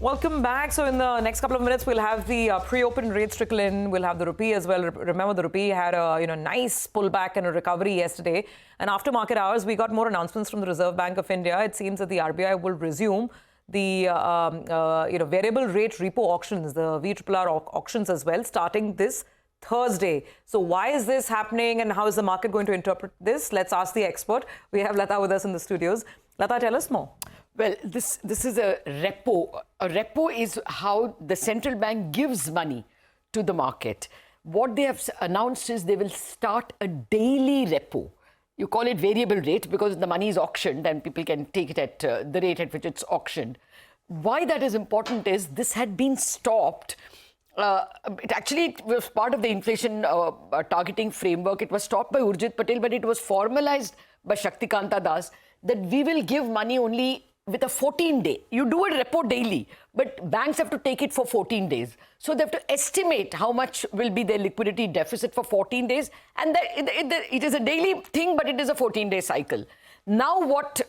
Welcome back. So in the next couple of minutes, we'll have the pre-open rates trickle in. We'll have the rupee as well. Remember, the rupee had a nice pullback and a recovery yesterday. And after market hours, we got more announcements from the Reserve Bank of India. It seems that the RBI will resume the variable rate repo auctions, the VRR auctions as well, starting this Thursday. So why is this happening and how is the market going to interpret this? Let's ask the expert. We have Latha with us in the studios. Latha, tell us more. Well, this is a repo. A repo is how the central bank gives money to the market. What they have announced is they will start a daily repo. You call it variable rate because the money is auctioned and people can take it at the rate at which it's auctioned. Why that is important is this had been stopped. It actually was part of the inflation targeting framework. It was stopped by Urjit Patel, but it was formalized by Shaktikanta Das that we will give money only with a 14-day. You do a repo daily, but banks have to take it for 14 days. So they have to estimate how much will be their liquidity deficit for 14 days. And it is a daily thing, but it is a 14-day cycle. Now what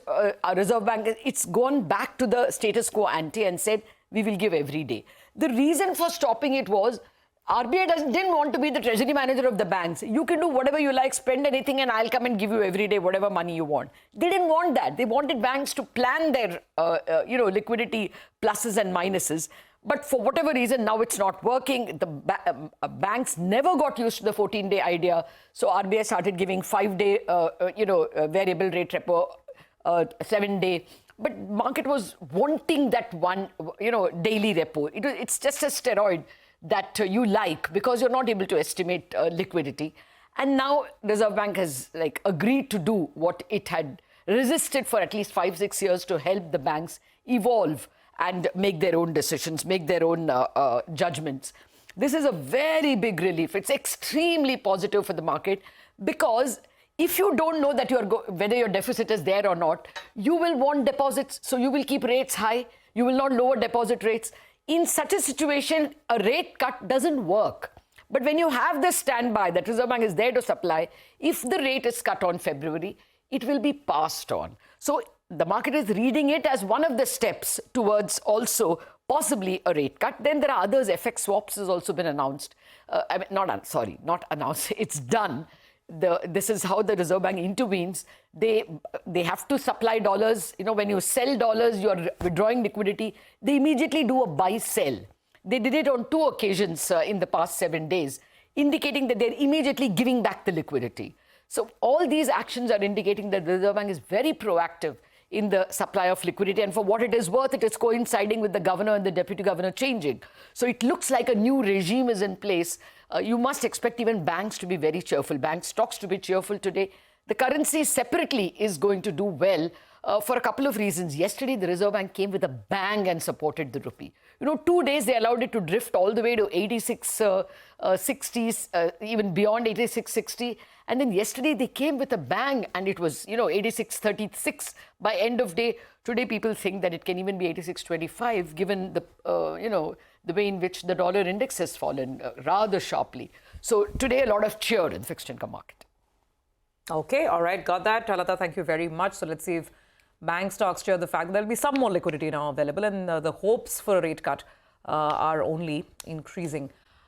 our Reserve Bank, it's gone back to the status quo ante and said, we will give every day. The reason for stopping it was RBI didn't want to be the treasury manager of the banks. You can do whatever you like, spend anything, and I'll come and give you every day whatever money you want. They didn't want that. They wanted banks to plan their, liquidity pluses and minuses. But for whatever reason, now it's not working. The banks never got used to the 14-day idea. So RBI started giving 5-day, variable rate repo, 7-day. But market was wanting that one, daily repo. It's just a steroid that you like because you're not able to estimate liquidity. And now Reserve Bank has agreed to do what it had resisted for at least 5-6 years to help the banks evolve and make their own decisions, make their own judgments. This is a very big relief. It's extremely positive for the market because if you don't know that whether your deficit is there or not, you will want deposits. So you will keep rates high. You will not lower deposit rates. In such a situation, a rate cut doesn't work. But when you have this standby that Reserve Bank is there to supply, if the rate is cut on February, it will be passed on. So the market is reading it as one of the steps towards also possibly a rate cut. Then there are others. FX swaps has also been announced. Not announced. It's done. This is how the Reserve Bank intervenes. They have to supply dollars. When you sell dollars, you're withdrawing liquidity. They immediately do a buy-sell. They did it on 2 occasions in the past 7 days, indicating that they're immediately giving back the liquidity. So all these actions are indicating that the Reserve Bank is very proactive in the supply of liquidity. And for what it is worth, it is coinciding with the governor and the deputy governor changing. So it looks like a new regime is in place. You must expect even banks to be very cheerful, bank stocks to be cheerful today. The currency separately is going to do well for a couple of reasons. Yesterday, the Reserve Bank came with a bang and supported the rupee. 2 days, they allowed it to drift all the way to 86.60s, even beyond 86.60. And then yesterday, they came with a bang and it was, 86.36 by end of day. Today, people think that it can even be 86.25 given the, the way in which the dollar index has fallen rather sharply. So today, a lot of cheer in the fixed income market. Okay, all right, got that. Latha, thank you very much. So let's see if bank stocks cheer the fact that there'll be some more liquidity now available and the hopes for a rate cut are only increasing.